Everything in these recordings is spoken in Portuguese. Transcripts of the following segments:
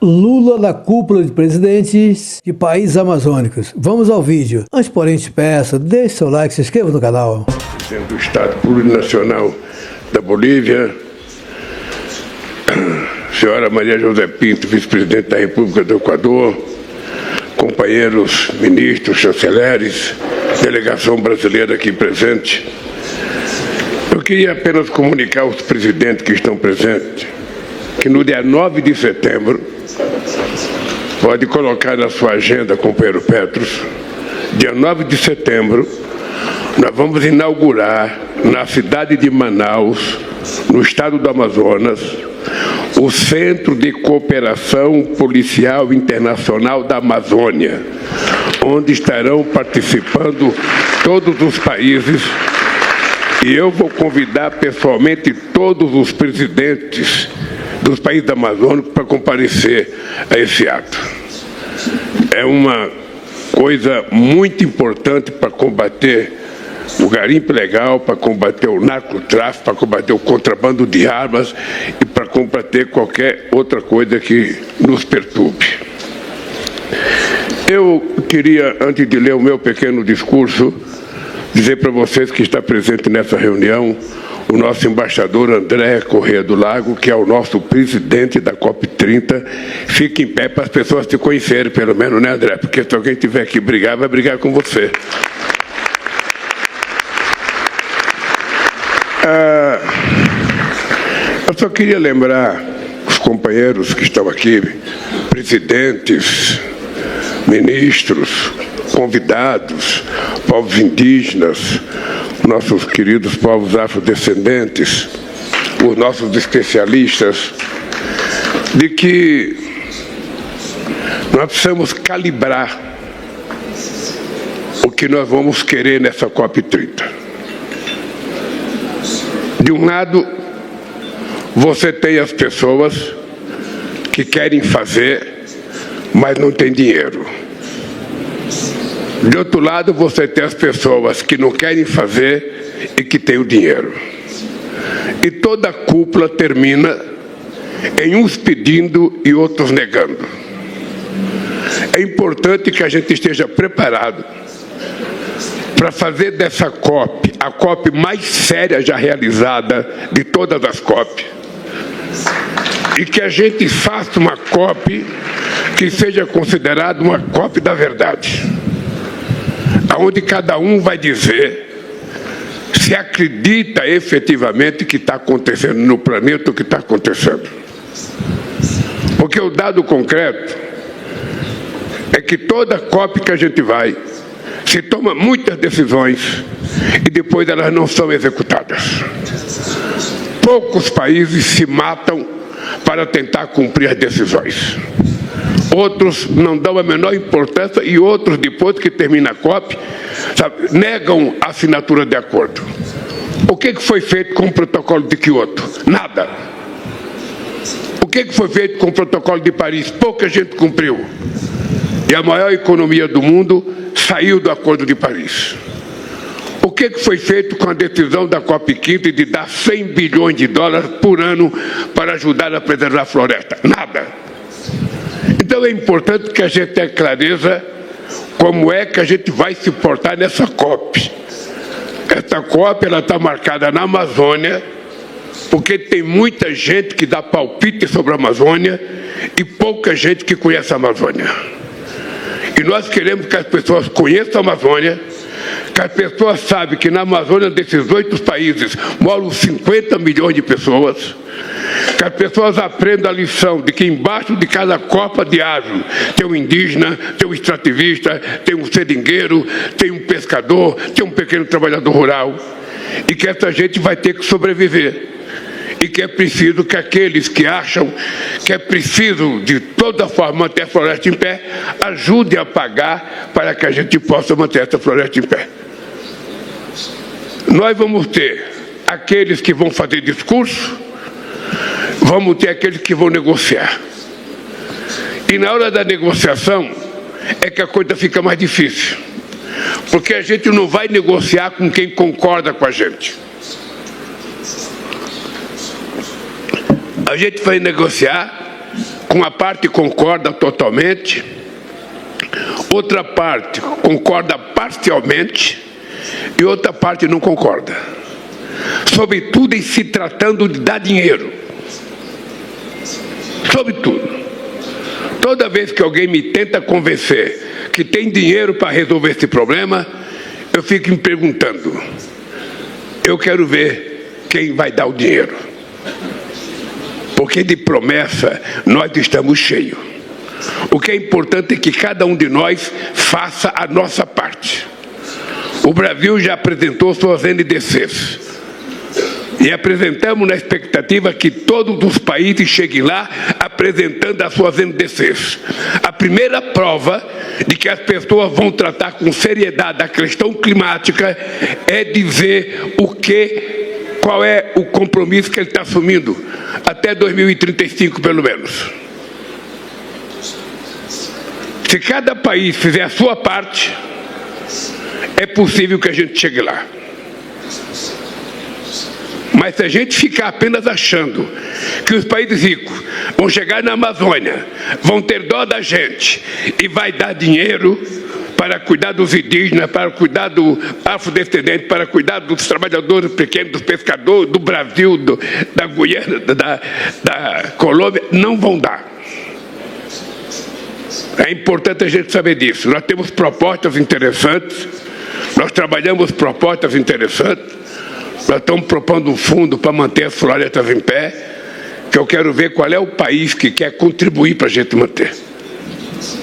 Lula na cúpula de presidentes de países amazônicos. Vamos ao vídeo. Antes, porém, te peço, deixe seu like, se inscreva no canal. Presidente do Estado Plurinacional da Bolívia, senhora Maria José Pinto, vice-presidente da República do Equador, companheiros ministros, chanceleres, delegação brasileira aqui presente. Eu queria apenas comunicar aos presidentes que estão presentes que no dia 9 de setembro, pode colocar na sua agenda, companheiro Petros, dia 9 de setembro, nós vamos inaugurar na cidade de Manaus, no estado do Amazonas, o Centro de Cooperação Policial Internacional da Amazônia, onde estarão participando todos os países, e eu vou convidar pessoalmente todos os presidentes dos países amazônicos para comparecer a esse ato. É uma coisa muito importante para combater o garimpo ilegal, para combater o narcotráfico, para combater o contrabando de armas e para combater qualquer outra coisa que nos perturbe. Eu queria, antes de ler o meu pequeno discurso, dizer para vocês que está presente nessa reunião o nosso embaixador André Corrêa do Lago, que é o nosso presidente da COP30. Fique em pé para as pessoas te conhecerem, pelo menos, né, André? Porque se alguém tiver que brigar, vai brigar com você. Eu só queria lembrar os companheiros que estão aqui, presidentes, ministros, convidados, povos indígenas, nossos queridos povos afrodescendentes, os nossos especialistas, de que nós precisamos calibrar o que nós vamos querer nessa COP30. De um lado, você tem as pessoas que querem fazer, mas não tem dinheiro. De outro lado, você tem as pessoas que não querem fazer e que têm o dinheiro. E toda a cúpula termina em uns pedindo e outros negando. É importante que a gente esteja preparado para fazer dessa COP a COP mais séria já realizada de todas as COP. E que a gente faça uma COP que seja considerada uma COP da verdade, onde cada um vai dizer se acredita efetivamente que está acontecendo no planeta o que está acontecendo. Porque o dado concreto é que toda COP que a gente vai, se toma muitas decisões e depois elas não são executadas. Poucos países se matam para tentar cumprir as decisões. Outros não dão a menor importância e outros, depois que termina a COP, negam a assinatura de acordo. O que foi feito com o protocolo de Kyoto? Nada. O que foi feito com o protocolo de Paris? Pouca gente cumpriu. E a maior economia do mundo saiu do acordo de Paris. O que foi feito com a decisão da COP15 de dar 100 bilhões de dólares por ano para ajudar a preservar a floresta? Nada. Então é importante que a gente tenha clareza como é que a gente vai se portar nessa COP. Essa COP está marcada na Amazônia, porque tem muita gente que dá palpite sobre a Amazônia e pouca gente que conhece a Amazônia. E nós queremos que as pessoas conheçam a Amazônia, que as pessoas saibam que na Amazônia, desses 8 países, moram 50 milhões de pessoas, que as pessoas aprendam a lição de que embaixo de cada copa de árvore tem um indígena, tem um extrativista, tem um seringueiro, tem um pescador, tem um pequeno trabalhador rural, e que essa gente vai ter que sobreviver. E que é preciso que aqueles que acham que é preciso, de toda forma, manter a floresta em pé, ajudem a pagar para que a gente possa manter essa floresta em pé. Nós vamos ter aqueles que vão fazer discurso, vamos ter aqueles que vão negociar. E na hora da negociação é que a coisa fica mais difícil. Porque a gente não vai negociar com quem concorda com a gente. A gente vai negociar com a parte concorda totalmente, outra parte concorda parcialmente e outra parte não concorda. Sobretudo em se tratando de dar dinheiro. Sobretudo. Toda vez que alguém me tenta convencer que tem dinheiro para resolver esse problema, eu fico me perguntando, eu quero ver quem vai dar o dinheiro. Porque de promessa nós estamos cheios. O que é importante é que cada um de nós faça a nossa parte. O Brasil já apresentou suas NDCs. E apresentamos na expectativa que todos os países cheguem lá apresentando as suas NDCs. A primeira prova de que as pessoas vão tratar com seriedade a questão climática é dizer qual é o compromisso que ele está assumindo até 2035, pelo menos. Se cada país fizer a sua parte, é possível que a gente chegue lá. Mas se a gente ficar apenas achando que os países ricos vão chegar na Amazônia, vão ter dó da gente e vai dar dinheiro para cuidar dos indígenas, para cuidar do afrodescendente, para cuidar dos trabalhadores pequenos, dos pescadores, do Brasil, da Guiana, da Colômbia, não vão dar. É importante a gente saber disso. Nós temos propostas interessantes, nós trabalhamos propostas interessantes, nós estamos propondo um fundo para manter as florestas em pé, que eu quero ver qual é o país que quer contribuir para a gente manter.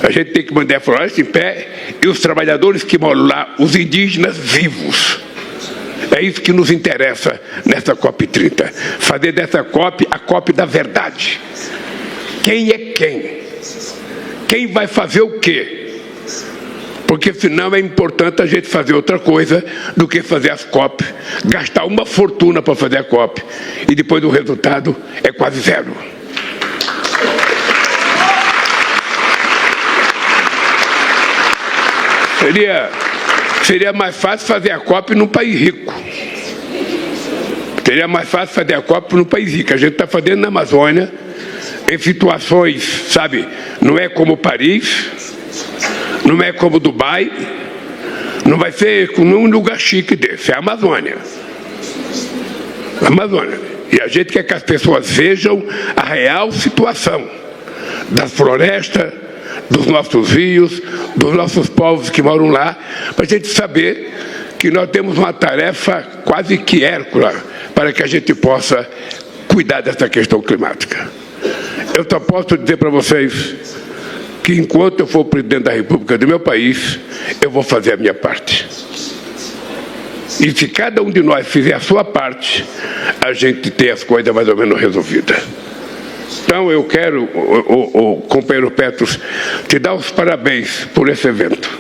A gente tem que manter a floresta em pé e os trabalhadores que moram lá, os indígenas vivos. É isso que nos interessa nessa COP30. Fazer dessa COP a COP da verdade. Quem é quem? Quem vai fazer o quê? Porque senão é importante a gente fazer outra coisa do que fazer as COP, gastar uma fortuna para fazer a COP e depois o resultado é quase zero. Seria mais fácil fazer a COP num país rico. Seria mais fácil fazer a COP num país rico. A gente está fazendo na Amazônia, em situações, sabe, não é como Paris, não é como Dubai, não vai ser com nenhum lugar chique desse, é a Amazônia. A Amazônia. E a gente quer que as pessoas vejam a real situação das florestas, dos nossos rios, dos nossos povos que moram lá, para a gente saber que nós temos uma tarefa quase que hércula para que a gente possa cuidar dessa questão climática. Eu só posso dizer para vocês que enquanto eu for presidente da República do meu país, eu vou fazer a minha parte. E se cada um de nós fizer a sua parte, a gente tem as coisas mais ou menos resolvidas. Então eu quero, o companheiro Petros, te dar os parabéns por esse evento.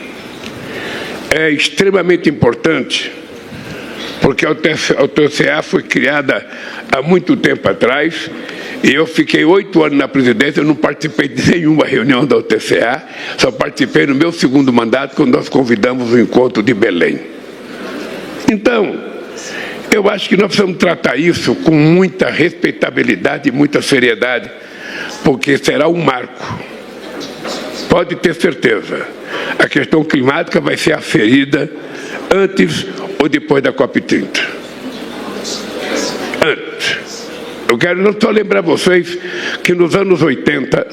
É extremamente importante, porque a TCA foi criada há muito tempo atrás, e eu fiquei 8 anos na presidência, eu não participei de nenhuma reunião da UTCA, só participei no meu segundo mandato, quando nós convidamos o encontro de Belém. Então, eu acho que nós precisamos tratar isso com muita respeitabilidade e muita seriedade, porque será um marco. Pode ter certeza, a questão climática vai ser aferida antes ou depois da COP30. Antes. Eu quero não só lembrar vocês que nos anos 80,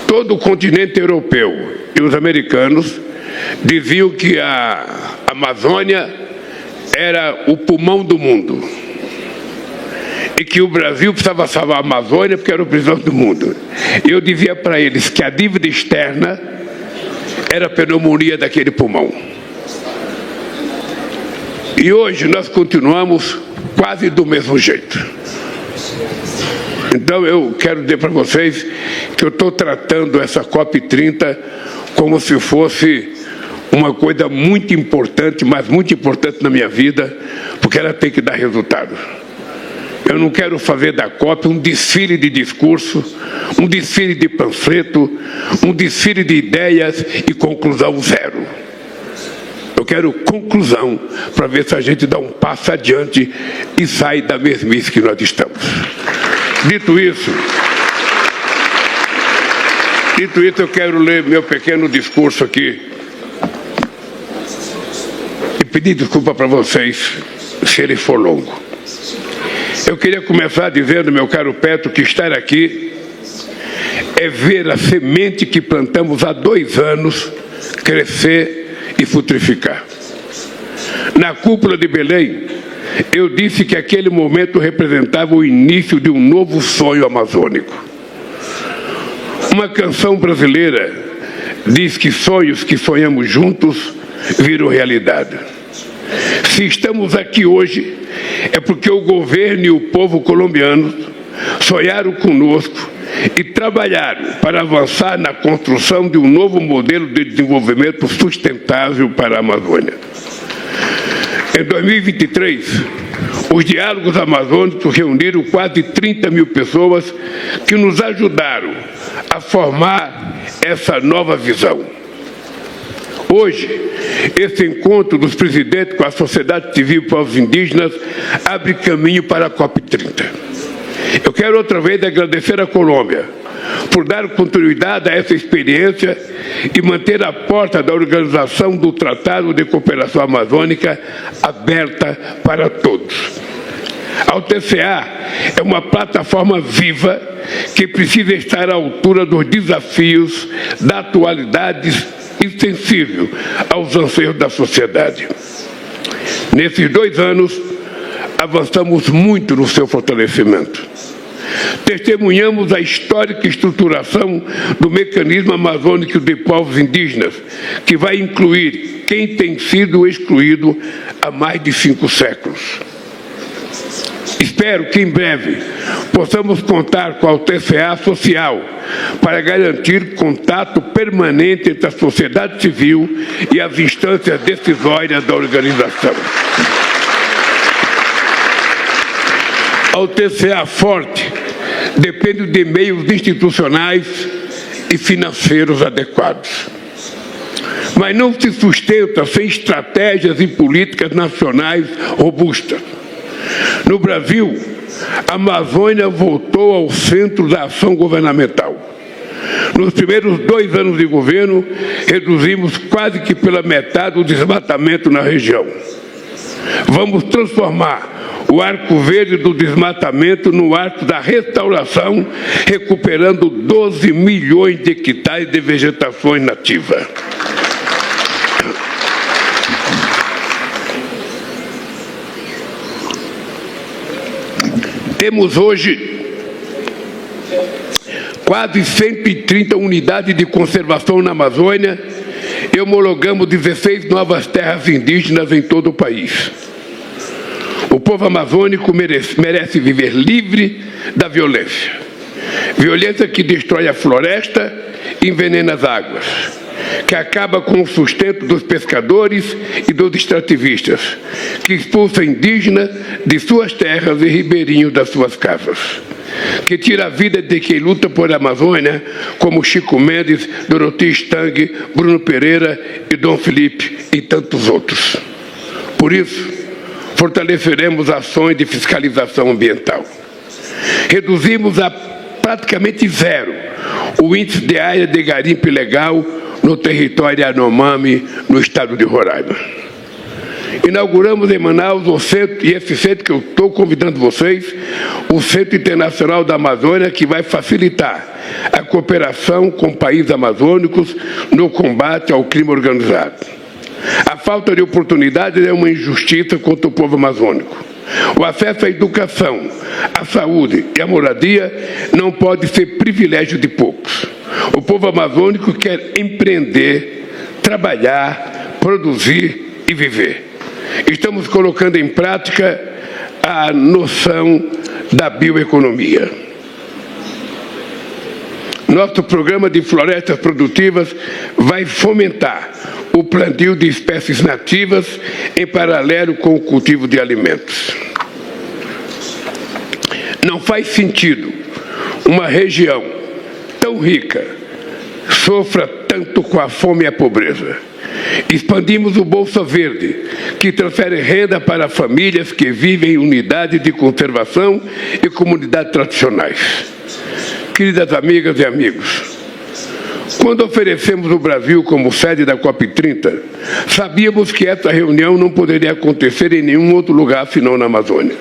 todo o continente europeu e os americanos diziam que a Amazônia era o pulmão do mundo e que o Brasil precisava salvar a Amazônia porque era o pulmão do mundo. E eu dizia para eles que a dívida externa era a pneumonia daquele pulmão. E hoje nós continuamos quase do mesmo jeito. Então eu quero dizer para vocês que eu estou tratando essa COP30 como se fosse uma coisa muito importante, mas muito importante na minha vida, porque ela tem que dar resultado. Eu não quero fazer da COP um desfile de discurso, um desfile de panfleto, um desfile de ideias e conclusão zero. Eu quero conclusão para ver se a gente dá um passo adiante e sai da mesmice que nós estamos. Dito isso, eu quero ler meu pequeno discurso aqui e pedir desculpa para vocês se ele for longo. Eu queria começar dizendo, meu caro Petro, que estar aqui é ver a semente que plantamos há 2 anos crescer e frutificar. Na cúpula de Belém, eu disse que aquele momento representava o início de um novo sonho amazônico. Uma canção brasileira diz que sonhos que sonhamos juntos viram realidade. Se estamos aqui hoje, é porque o governo e o povo colombiano sonharam conosco e trabalharam para avançar na construção de um novo modelo de desenvolvimento sustentável para a Amazônia. Em 2023, os diálogos amazônicos reuniram quase 30 mil pessoas que nos ajudaram a formar essa nova visão. Hoje, esse encontro dos presidentes com a sociedade civil e povos indígenas abre caminho para a COP30. Eu quero outra vez agradecer à Colômbia por dar continuidade a essa experiência e manter a porta da organização do Tratado de Cooperação Amazônica aberta para todos. A UTCA é uma plataforma viva que precisa estar à altura dos desafios da atualidade e sensível aos anseios da sociedade. Nesses 2 anos, avançamos muito no seu fortalecimento. Testemunhamos a histórica estruturação do mecanismo amazônico de povos indígenas, que vai incluir quem tem sido excluído há mais de 5 séculos. Espero que em breve possamos contar com a UTCA social para garantir contato permanente entre a sociedade civil e as instâncias decisórias da organização. A UTCA forte depende de meios institucionais e financeiros adequados. Mas não se sustenta sem estratégias e políticas nacionais robustas. No Brasil, a Amazônia voltou ao centro da ação governamental. Nos primeiros 2 anos de governo, reduzimos quase que pela metade o desmatamento na região. Vamos transformar o arco verde do desmatamento no arco da restauração, recuperando 12 milhões de hectares de vegetação nativa. Temos hoje quase 130 unidades de conservação na Amazônia e homologamos 16 novas terras indígenas em todo o país. O povo amazônico merece viver livre da violência. Violência que destrói a floresta e envenena as águas, que acaba com o sustento dos pescadores e dos extrativistas, que expulsa indígenas de suas terras e ribeirinhos das suas casas, que tira a vida de quem luta por a Amazônia, como Chico Mendes, Dorothy Stang, Bruno Pereira e Dom Felipe e tantos outros. Por isso, fortaleceremos ações de fiscalização ambiental. Reduzimos a praticamente zero o índice de área de garimpo ilegal no território Yanomami, no estado de Roraima. Inauguramos em Manaus o centro, e esse centro que eu estou convidando vocês, o Centro Internacional da Amazônia, que vai facilitar a cooperação com países amazônicos no combate ao crime organizado. A falta de oportunidades é uma injustiça contra o povo amazônico. O acesso à educação, à saúde e à moradia não pode ser privilégio de poucos. O povo amazônico quer empreender, trabalhar, produzir e viver. Estamos colocando em prática a noção da bioeconomia. Nosso programa de florestas produtivas vai fomentar o plantio de espécies nativas em paralelo com o cultivo de alimentos. Não faz sentido uma região tão rica, sofra tanto com a fome e a pobreza. Expandimos o Bolsa Verde, que transfere renda para famílias que vivem em unidades de conservação e comunidades tradicionais. Queridas amigas e amigos, quando oferecemos o Brasil como sede da COP30, sabíamos que essa reunião não poderia acontecer em nenhum outro lugar senão na Amazônia.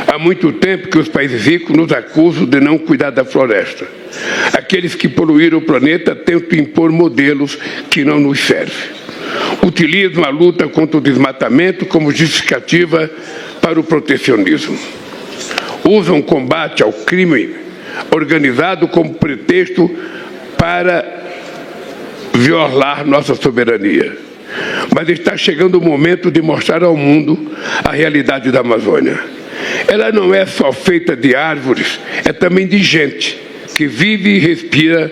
Há muito tempo que os países ricos nos acusam de não cuidar da floresta. Aqueles que poluíram o planeta tentam impor modelos que não nos servem. Utilizam a luta contra o desmatamento como justificativa para o protecionismo. Usam o combate ao crime organizado como pretexto para violar nossa soberania. Mas está chegando o momento de mostrar ao mundo a realidade da Amazônia. Ela não é só feita de árvores, é também de gente que vive e respira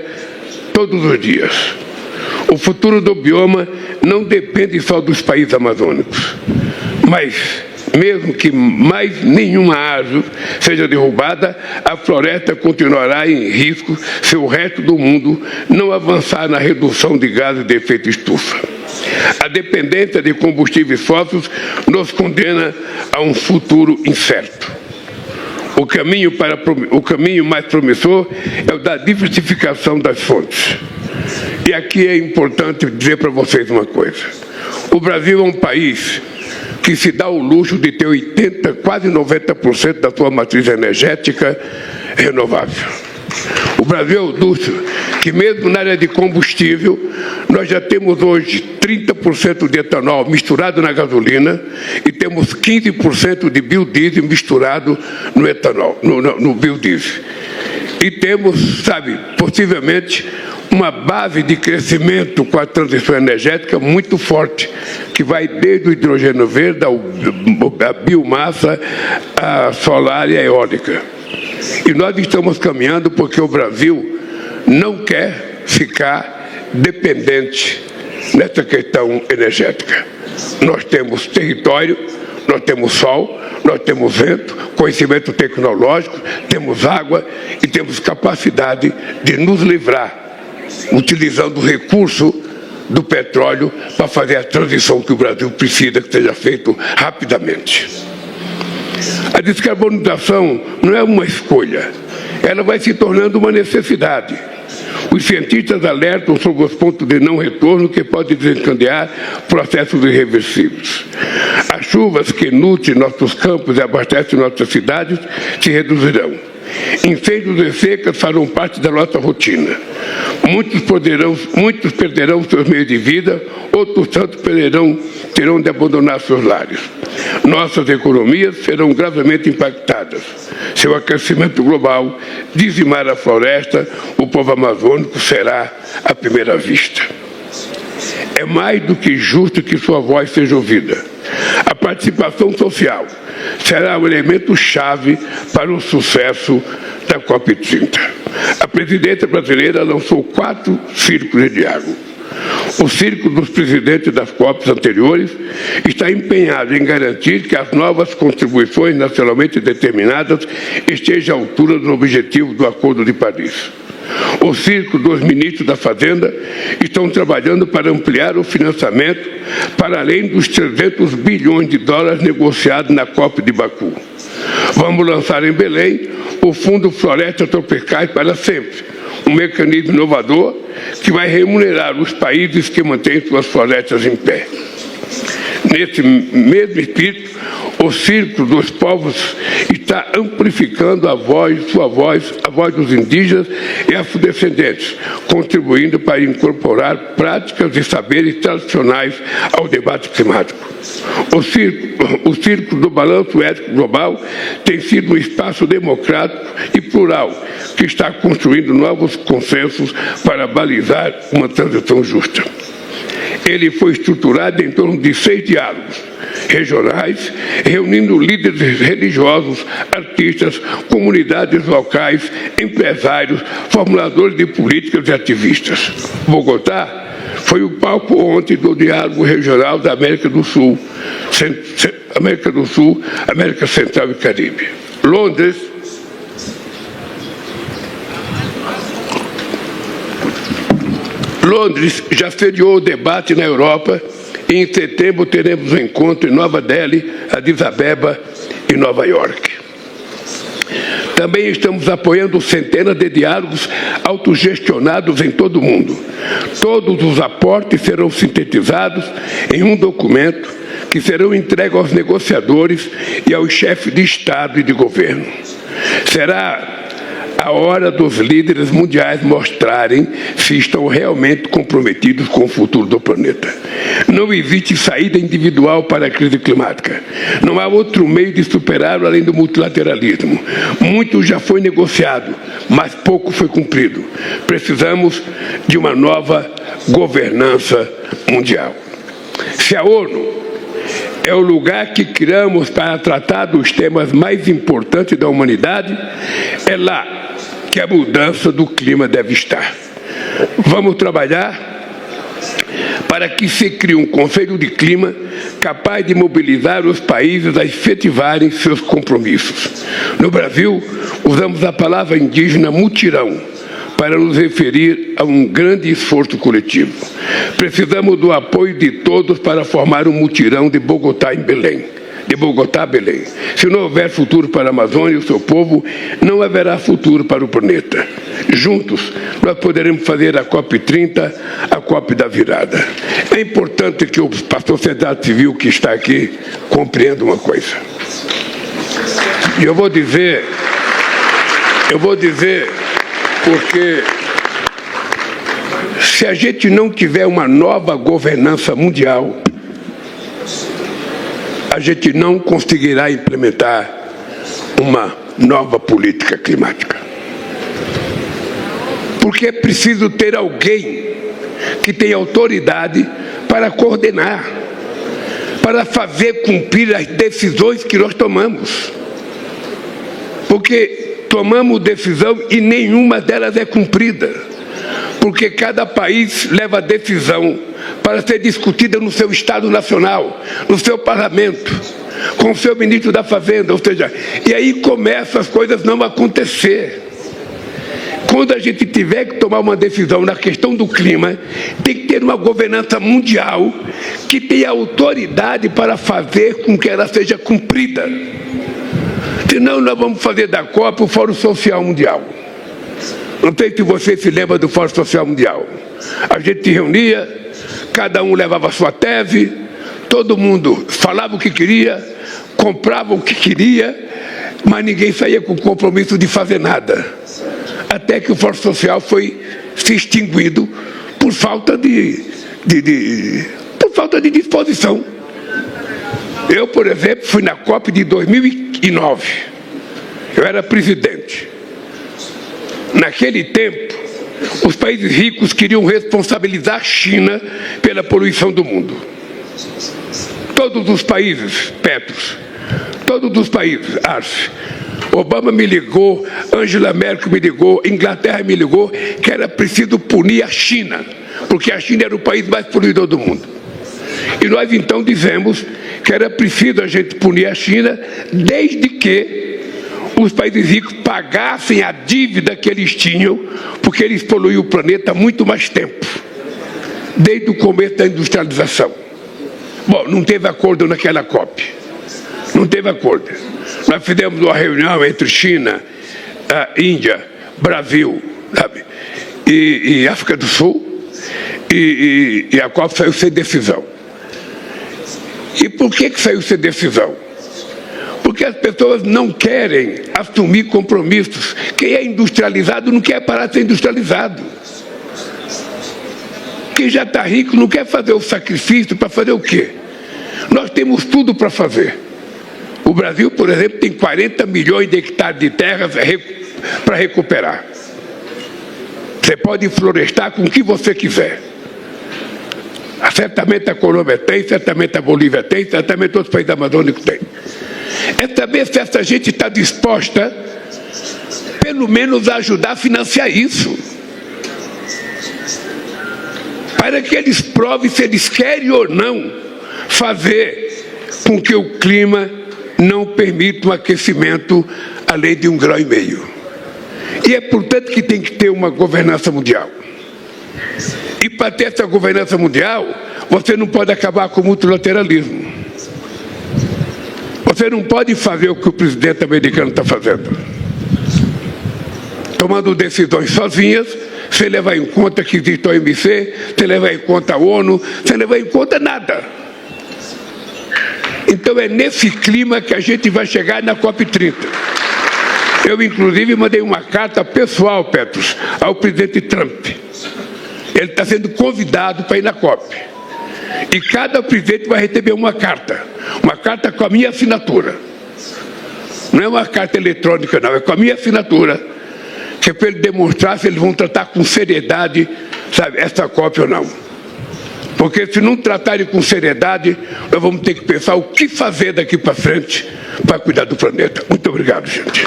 todos os dias. O futuro do bioma não depende só dos países amazônicos, mas mesmo que mais nenhuma árvore seja derrubada, a floresta continuará em risco se o resto do mundo não avançar na redução de gases de efeito estufa. A dependência de combustíveis fósseis nos condena a um futuro incerto. O caminho mais promissor é o da diversificação das fontes. E aqui é importante dizer para vocês uma coisa. O Brasil é um país que se dá o luxo de ter 80%, quase 90% da sua matriz energética renovável. O Brasil é o luxo que, mesmo na área de combustível, nós já temos hoje 30% de etanol misturado na gasolina e temos 15% de biodiesel misturado no etanol, no biodiesel. E temos, possivelmente, uma base de crescimento com a transição energética muito forte, que vai desde o hidrogênio verde, a biomassa, a solar e a eólica. E nós estamos caminhando porque o Brasil não quer ficar dependente nessa questão energética. Nós temos território, nós temos sol, nós temos vento, conhecimento tecnológico, temos água e temos capacidade de nos livrar, utilizando o recurso do petróleo para fazer a transição que o Brasil precisa que seja feito rapidamente. A descarbonização não é uma escolha, ela vai se tornando uma necessidade. Os cientistas alertam sobre os pontos de não retorno que podem desencadear processos irreversíveis. As chuvas que nutrem nossos campos e abastecem nossas cidades se reduzirão. Incêndios e secas farão parte da nossa rotina. Muitos perderão seus meios de vida, outros tantos terão de abandonar seus lares. Nossas economias serão gravemente impactadas. Se o aquecimento global dizimar a floresta, o povo amazônico será à primeira vista. É mais do que justo que sua voz seja ouvida. A participação social será o elemento-chave para o sucesso da COP30. A presidência brasileira lançou 4 círculos de diálogo. O círculo dos presidentes das COPs anteriores está empenhado em garantir que as novas contribuições nacionalmente determinadas estejam à altura dos objetivos do Acordo de Paris. O círculo dos ministros da Fazenda estão trabalhando para ampliar o financiamento para além dos 300 bilhões de dólares negociados na COP de Baku. Vamos lançar em Belém o Fundo Florestas Tropicais para Sempre, um mecanismo inovador que vai remunerar os países que mantêm suas florestas em pé. Nesse mesmo espírito, o Círculo dos Povos está amplificando a voz dos indígenas e afrodescendentes, contribuindo para incorporar práticas e saberes tradicionais ao debate climático. O Círculo do Balanço Ético Global tem sido um espaço democrático e plural que está construindo novos consensos para balizar uma transição justa. Ele foi estruturado em torno de 6 diálogos regionais, reunindo líderes religiosos, artistas, comunidades locais, empresários, formuladores de políticas e ativistas. Bogotá foi o palco ontem do Diálogo Regional da América do Sul, América Central e Caribe. Londres já sediou o debate na Europa e em setembro teremos um encontro em Nova Delhi, Addis Abeba e Nova York. Também estamos apoiando centenas de diálogos autogestionados em todo o mundo. Todos os aportes serão sintetizados em um documento que serão entregues aos negociadores e aos chefes de Estado e de governo. Será a hora dos líderes mundiais mostrarem se estão realmente comprometidos com o futuro do planeta. Não existe saída individual para a crise climática. Não há outro meio de superá-lo além do multilateralismo. Muito já foi negociado, mas pouco foi cumprido. Precisamos de uma nova governança mundial. Se a ONU é o lugar que criamos para tratar dos temas mais importantes da humanidade, é lá que a mudança do clima deve estar. Vamos trabalhar para que se crie um Conselho de Clima capaz de mobilizar os países a efetivarem seus compromissos. No Brasil, usamos a palavra indígena mutirão para nos referir a um grande esforço coletivo. Precisamos do apoio de todos para formar um mutirão de Bogotá em Belém. De Bogotá a Belém. Se não houver futuro para a Amazônia e o seu povo, não haverá futuro para o planeta. Juntos, nós poderemos fazer a COP30, a COP da virada. É importante que a sociedade civil que está aqui compreenda uma coisa. E eu vou dizer porque se a gente não tiver uma nova governança mundial, a gente não conseguirá implementar uma nova política climática. Porque é preciso ter alguém que tenha autoridade para coordenar, para fazer cumprir as decisões que nós tomamos. Porque tomamos decisão e nenhuma delas é cumprida. Porque cada país leva a decisão para ser discutida no seu Estado Nacional, no seu parlamento, com o seu ministro da Fazenda, ou seja, e aí começam as coisas não acontecer. Quando a gente tiver que tomar uma decisão na questão do clima, tem que ter uma governança mundial que tenha autoridade para fazer com que ela seja cumprida. Senão nós vamos fazer da COP o Fórum Social Mundial. Não sei se você se lembra do Fórum Social Mundial. A gente se reunia, cada um levava a sua tese, todo mundo falava o que queria, comprava o que queria, mas ninguém saía com o compromisso de fazer nada. Até que o Fórum Social foi se extinguido por falta de disposição. Eu, por exemplo, fui na COP de 2009. Eu era presidente. Naquele tempo, os países ricos queriam responsabilizar a China pela poluição do mundo. Todos os países, Petros, todos os países, Arce, Obama me ligou, Angela Merkel me ligou, Inglaterra me ligou, que era preciso punir a China, porque a China era o país mais poluidor do mundo. E nós então dizemos que era preciso a gente punir a China, desde que os países ricos pagassem a dívida que eles tinham, porque eles poluíam o planeta há muito mais tempo, desde o começo da industrialização. Bom, não teve acordo naquela COP. Não teve acordo. Nós fizemos uma reunião entre China, Índia, Brasil, sabe, e África do Sul, e a COP saiu sem decisão. E por que saiu sem decisão? Porque as pessoas não querem assumir compromissos. Quem é industrializado não quer parar de ser industrializado. Quem já está rico não quer fazer o sacrifício para fazer o quê? Nós temos tudo para fazer. O Brasil, por exemplo, tem 40 milhões de hectares de terras para recuperar. Você pode florestar com o que você quiser. Certamente a Colômbia tem, certamente a Bolívia tem, certamente outros países amazônicos têm. É saber se essa gente está disposta, pelo menos, a ajudar a financiar isso. Para que eles provem se eles querem ou não fazer com que o clima não permita um aquecimento além de 1,5 graus. E é, portanto, que tem que ter uma governança mundial. E para ter essa governança mundial, você não pode acabar com o multilateralismo. Você não pode fazer o que o presidente americano está fazendo, tomando decisões sozinhas, sem levar em conta que existe a OMC, sem levar em conta a ONU, sem levar em conta nada. Então é nesse clima que a gente vai chegar na COP30. Eu, inclusive, mandei uma carta pessoal, Petros, ao presidente Trump. Ele está sendo convidado para ir na COP. E cada presidente vai receber uma carta com a minha assinatura. Não é uma carta eletrônica, não, é com a minha assinatura, que é para ele demonstrar se eles vão tratar com seriedade, sabe, essa COP ou não. Porque se não tratarem com seriedade, nós vamos ter que pensar o que fazer daqui para frente para cuidar do planeta. Muito obrigado, gente.